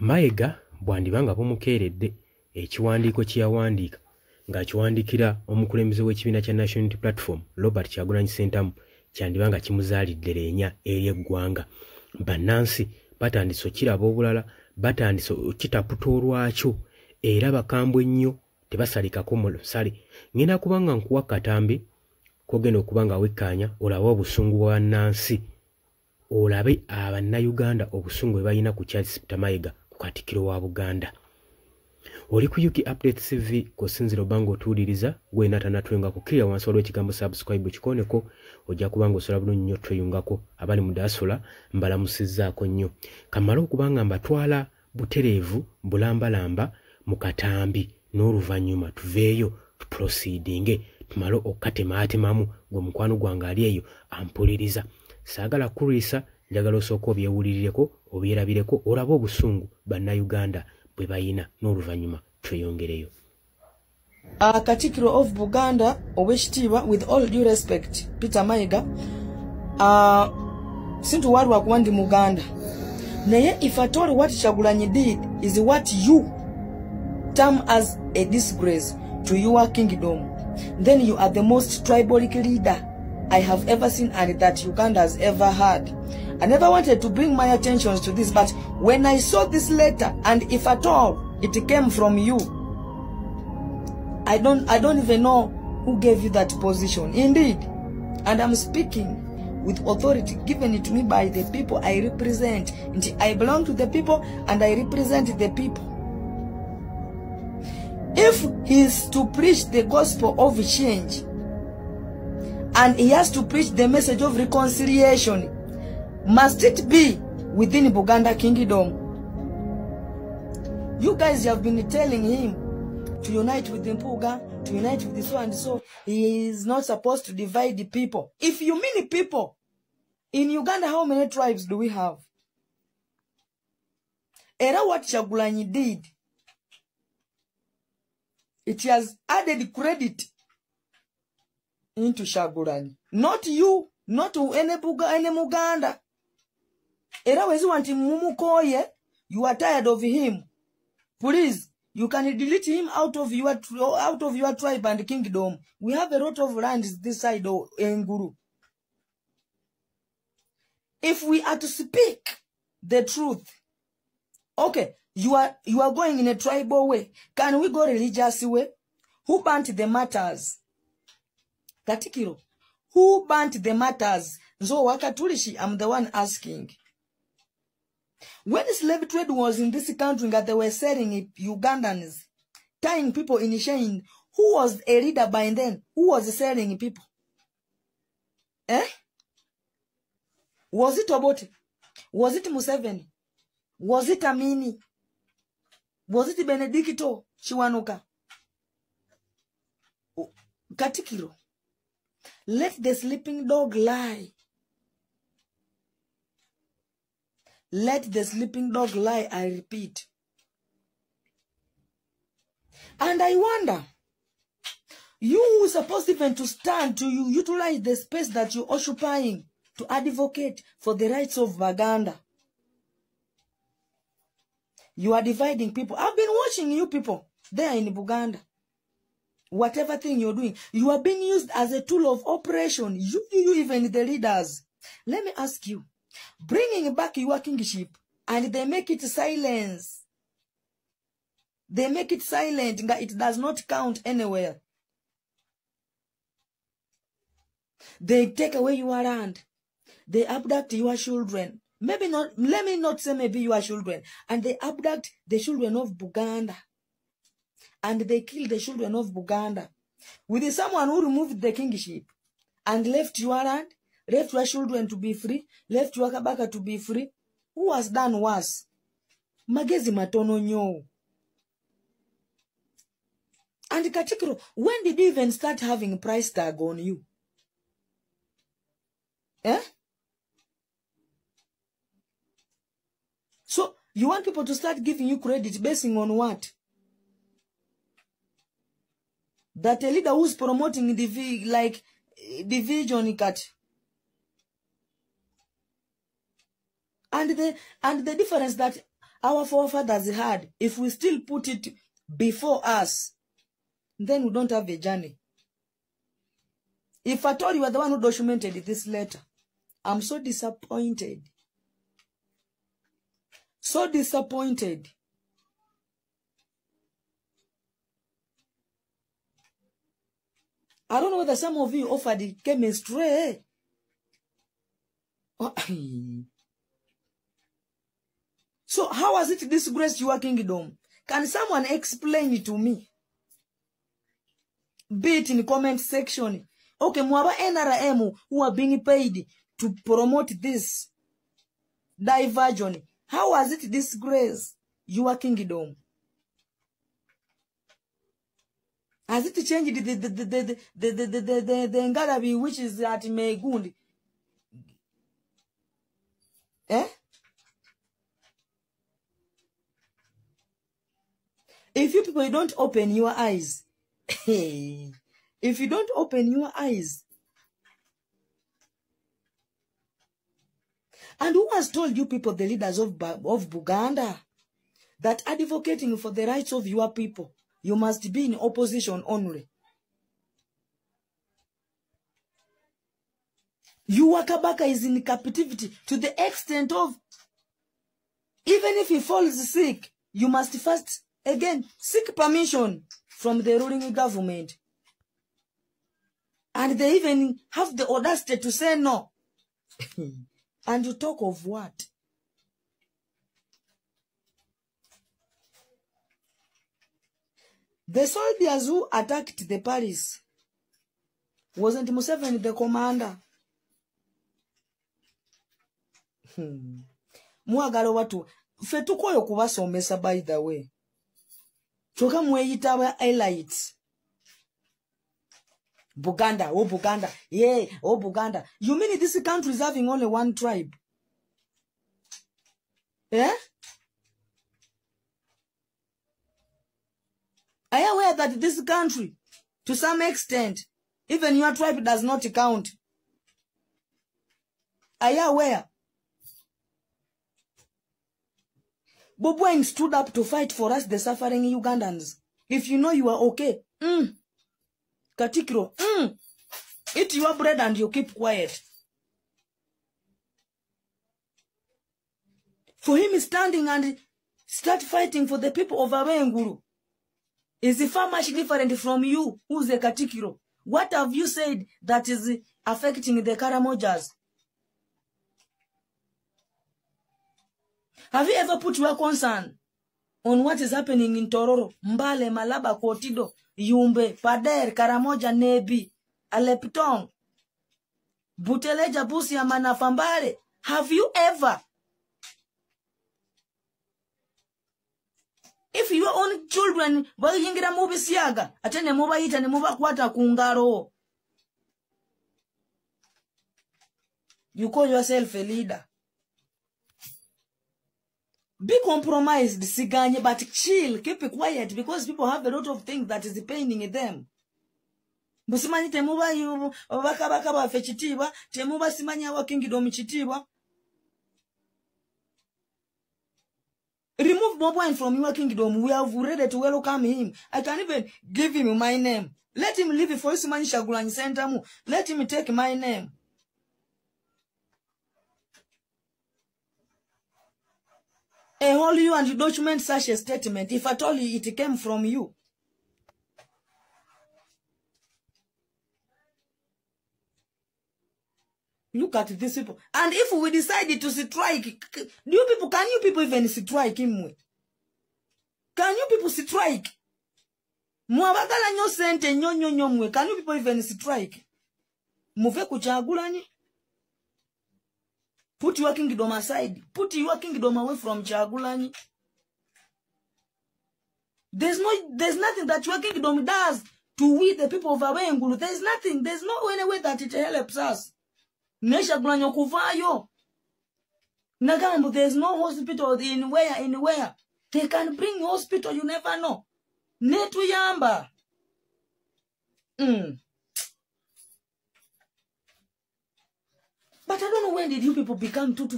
Mayiga bwandibanga bumukeeredde ekiwandiiko kye yawandiika ng'akiwandiikira omukulembeze w'ekibiina kya National Unity Platform Robert Kyagulanyi Ssentamu kyandibanga kimuzaalidde leenya eri eggwanga. Bannansi batandise okiraba obulala, batandise okitaputa olwakyo era bakambwe nnyo tebasalikako mu lusale. Ngenda kubanga nkuwa katambi kogenda okuba nga wekkaanya olabe obusungu bwa bannansi, olabe Abannayuganda obusungu bwe balina ku Charles Peter Mayiga ku Katikkiro wa Buganda. Oli ku UK Update TV kusinzira obanga otuwuliriza gwe natanatwenga kukirira wansi waliwo ekigambo subscribe kikoneko ojja kubanga osobola bulungi nnyo tweyungako abali mu diaspora mbalamusizzaako nnyo. Kamala okubanga mbatwala butereevu bulambalamba mu katambi n'oluvannyuma tuveeyo tuproceedinge tumale okukatemaatemamu gwe mukwano gwange ali eyo ampuliriza. Saagala kuriisa, njagala osooka obyewulirireko obyerabireko olabe obusungu Bannayuganda bwe bayina n'oluvannyuma tweyongereyo. Katikkiro of Buganda Owekitiibwa, with all due respect, Peter Mayiga, sintuwalwa kuba ndi Muganda. Naye if at all what Kyagulanyi did is what you term as a disgrace to your kingdom, then you are the most tribalic leader I have ever seen and that Uganda has ever had. I never wanted to bring my attention to this, but when I saw this letter, and if at all it came from you, I don't even know who gave you that position. Indeed, and I'm speaking with authority given to me by the people I represent. I belong to the people and I represent the people. If he is to preach the gospel of change and he has to preach the message of reconciliation, must it be within Buganda Kingdom? You guys have been telling him to unite with the Mpuga, to unite with the so and so. He is not supposed to divide the people. If you mean people, in Uganda, how many tribes do we have? Era what Kyagulanyi did, it has added credit into Kyagulanyi. Not you, not any Muganda. Era wezi wanti mumukoye, you are tired of him. Please, you can delete him out of your tribe and kingdom. We have a lot of lands this side of Nguru. If we are to speak the truth, okay, you are going in a tribal way. Can we go religious way? Who burnt the matters? Katikkiro, who burnt the matters? Nzo Wakatulishi, I'm the one asking. When slave trade was in this country that they were selling it, Ugandans, tying people in chain, who was a leader by then? Who was selling people? Was it Obote? Was it Museveni? Was it Amini? Was it Benedicto Chiwanuka? Katikkiro, let the sleeping dog lie. Let the sleeping dog lie, I repeat. And I wonder, you who are supposed even to stand to utilize the space that you're occupying to advocate for the rights of Baganda. You are dividing people. I've been watching you people there in Buganda. Whatever thing you're doing, you are being used as a tool of operation. You even the leaders. Let me ask you, bringing back your kingship, and they make it silence. They make it silent. It does not count anywhere. They take away your land. They abduct your children. Maybe not, let me not say maybe your children. And they abduct the children of Buganda. And they kill the children of Buganda. With someone who removed the kingship and left your land, left your children to be free, left your Kabaka to be free, who has done worse? Magezi matono nyo. And Katikkiro, when did you even start having a price tag on you? So, you want people to start giving you credit basing on what? That a leader who's promoting division cut. And the difference that our forefathers had, if we still put it before us, then we don't have a journey. If at all you are the one who documented this letter, I'm so disappointed. So disappointed. I don't know whether some of you offered chemistry. So how has it disgraced your kingdom? Can someone explain it to me? Be it in the comment section. Okay, mwaba NRM who are being paid to promote this diversion. How has it disgraced your kingdom? Has it changed the Ngarabi, which is at Megundi? Eh? If you people don't open your eyes, if you don't open your eyes, and who has told you people, the leaders of Buganda, that advocating for the rights of your people, you must be in opposition only? Your Kabaka is in captivity to the extent of, even if he falls sick, you must first, again, seek permission from the ruling government. And they even have the audacity to say no. And you talk of what? The soldiers who attacked the Paris, wasn't Museveni the commander? Mwagalo watu fetukoyo kubasomesa, by the way. Choka mweyita wa elites. Buganda, oh Buganda, yeah, oh Buganda. You mean this country is having only one tribe? Yeah? Are you aware that this country, to some extent, even your tribe does not count? Are you aware? Bobi Wine stood up to fight for us, the suffering Ugandans. If you know you are okay, Katikiro, eat your bread and you keep quiet. For him standing and start fighting for the people of Awenguru is far much different from you, who's a Katikiro. What have you said that is affecting the Karamojas? Have you ever put your concern on what is happening in Tororo, Mbale, Malaba, Kotido, Yumbe, Pader, Karamoja, Nebi, Aleptong, Buteleja, Busia, Manafambare? Have you ever? If your own children, well, yingira mubi siaga, atene muba ita ne muba kwata kungaro. You call yourself a leader. Be compromised, Siganye, but chill, keep it quiet, because people have a lot of things that is paining them. Busimani temuba yu, bakaba fechitiba, temuba simanya wa kingdom chitiba. Remove Bobi Wine from your kingdom. We are ready to welcome him. I can even give him my name. Let him live for Simani Kyagulanyi Ssentamu. Let him take my name. And all you and you document such a statement, if at all it came from you. Look at these people. And if we decided to strike, can you people even strike him? Can you people strike? Mwabagala nyo sente nyo mwe. Can you people even strike? Muve Kyagulanyi. Put your kingdom aside. Put your kingdom away from Kyagulanyi. There's nothing that your kingdom does to we the people of Awengulu. There's nothing. There's no any way that it helps us. Kyagulanyi okuvayo. Nagambo, there's no hospital anywhere. They can bring hospital, you never know. Netu yamba. But I don't know when did you people become too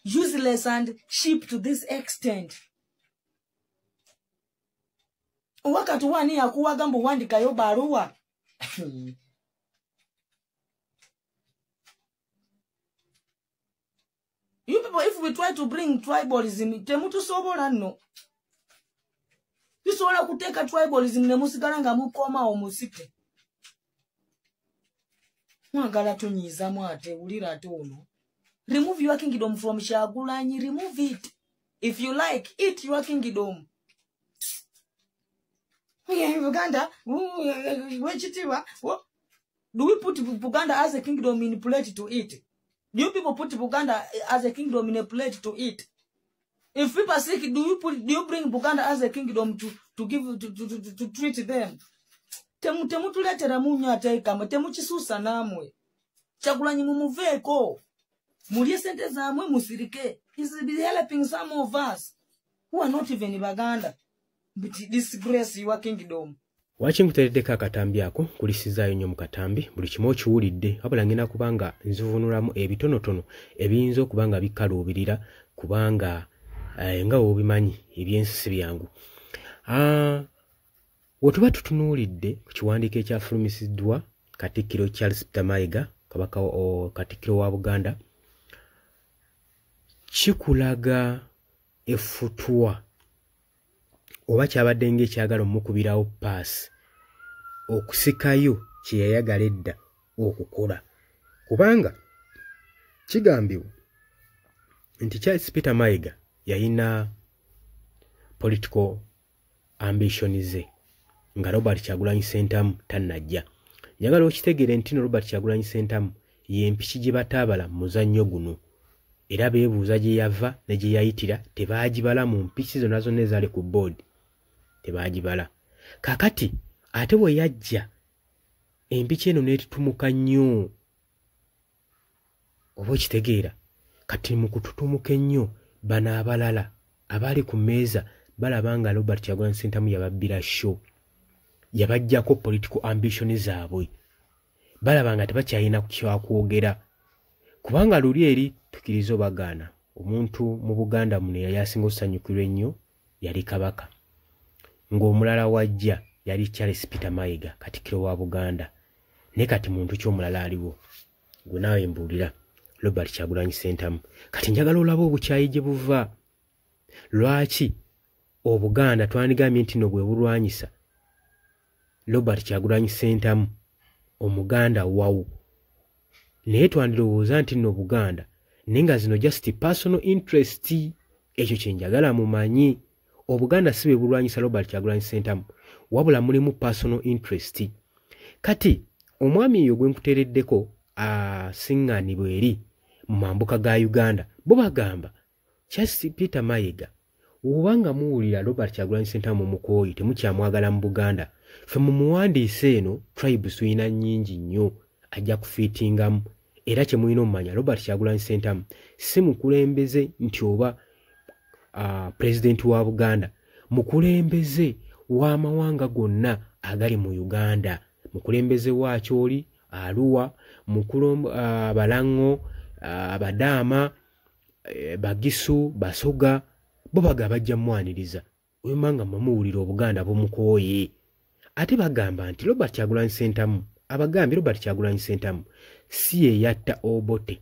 useless and cheap to this extent. Wakati wani ya kuwagambo wandikayo barua. You people, if we try to bring tribalism, temutu sobola no. You sobola kuteka tribalism ne musigaranga mukoma omusike. Mwagala tunyiza mwate ulira tono. Remove your kingdom from Kyagulanyi, remove it. If you like, eat your kingdom. Uganda, do we put Buganda as a kingdom in a plate to eat? Do you people put Buganda as a kingdom in a plate to eat? If people are sick, do you bring Buganda as a kingdom to give to treat them? Temu tuletera munyo ateka, temu chisusa namwe. Kyagulanyi mumuveko. Mulye sente zamwe musirike. He's helping some of us who are not even in Baganda. But disgrace your kingdom. Wachi nkuteredeka akatambi ako kulisizaayo nnyo mu katambi buli kimu okiwulidde wabula ngenda kubanga nzivunulamu ebitonotono ebiyinza okubanga bikaluubirira kubanga nga obimanyi ebyensi byangu. Wetuba tutunuulidde ku kiwandiiko ekyafulumisiddwa Katikkiro Charles Peter Mayiga kabaka Katikkiro wa Buganda kikulaga effutwa oba kyabadde ng'ekyagala omukubirawo paasi okusikayo kye yayagala edda okukola kubanga kigambibwa nti Charles Peter Mayiga yalina political ambition ze nga Robert Kyagulanyi Ssentamu tannajja. Njagala okitegeere nti no Robert Kyagulanyi Ssentamu y'empiki gye bataabala mu muzannyo guno era beebuuza gye yava ne gye yayitira tebaagibala mu mpiki zonna zonna ezaali ku board tebaagibala. Kakati ate bwe yajja empiki eno n'etutumuka nnyo oba okitegeera kati mu kututumuka ennyo bano abalala abaali ku mmeeza balaba nga Robert Kyagulanyi Ssentamu yababbira show yabajjako political ambition zaabwe balaba nga tebakyalina kyakwogera kubanga luli eri tukiriza obagaana omuntu mu Buganda muno yali asinga okusanyukirwa ennyo yali kabaka ng'omulala wajja yali Charles Peter Mayiga Katikkiro wa Buganda ne kati muntu ky'omulala aliwo gwe naawe mbuulira Robert Kyagulanyi Ssentamu kati njagala olaba obukyayi gye buva lwaki Obuganda twandigambye nti no bwe bulwanyisa Robert Kyagulanyi Ssentamu omuganda wawu naye twandirowooza nti no Buganda nenga zino just personal interest ekyo kye njagala mumanyi Obuganda si bwe bulwanyisa Robert Kyagulanyi Ssentamu wabula mulimu personal interest. Kati omwami yo gwe nkutereddeko asiŋŋaanibwa eri mu mambuka ga Uganda bo bagamba Charles Peter Mayiga obanga muwulira Robert Kyagulanyi Ssentamu mukooyi temukyamwagala mu Buganda ffe mu muwandiise eno tribes tuyina nnyingi nnyo ajja kufiitingamu era kye mulina omumanya Robert Kyagulanyi Ssentamu si mukulembeze nti oba president wa Buganda mukulembeze w'amawanga gonna agali mu Uganda mukulembeze wa Kyoli Arua Abalango Abadaama Bagisu Basoga bo baga bajja mwaniriza wemanga mamuwulira Obuganda bomukooye ate bagamba nti Robert Kyagulanyi Ssentamu abagambye Robert Kyagulanyi Ssentamu si ye yatta Obote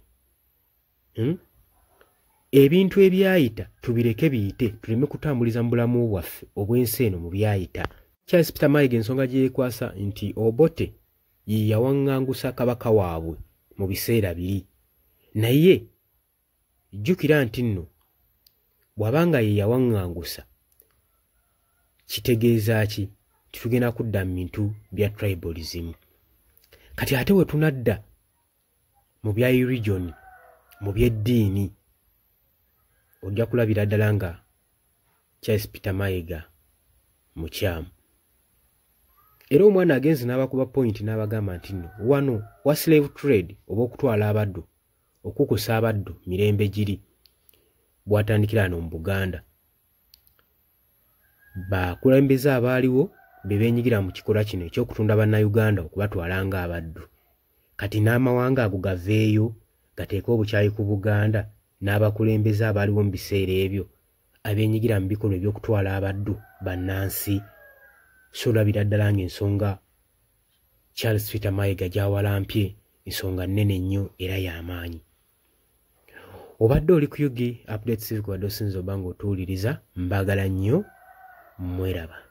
ebintu ebyayita tubireke biyite tuleme kutambuliza mu bulamu bwaffe obwensi eno mu byayita. Charles Peter Mayiga ensonga gye yeekwasa nti Obote ye yawaŋŋangusa kabaka waabwe mu biseera biri naye jjukira nti nno bw'abanga ye yawaŋŋangusa kitegeeza ki titugenda kudda mu bintu bya tribalism. Kati ate we tunadda mu bya religion mu by'eddiini ojja kulabira ddala nga Charles Peter Mayiga mukyamu era omwana agenzi n'abakuba point n'abagamba nti nno wano wa slave trade oba okutwala abaddu okukusa abaddu mirembe giri bw'atandikira ano mu Buganda bakulembeza abaaliwo be beenyigira mu kikolwa kino eky'okutunda bannayuganda okubatwala nga abaddu kati n'amawanga ago gaveeyo gateeka obukyayi ku Buganda n'abakulembeze abaliwo mu biseera ebyo abeenyigira mu bikolwa eby'okutwala abaddu bannansi. So olabira ddala ng'ensonga Charles Peter Mayiga gy'awalampye ensonga nnene nnyo era y'amaanyi. Obadde oli ku Yugi Updates, kubadde osinza oba ng'otuwuliriza, mbaagala nnyo, mweraba.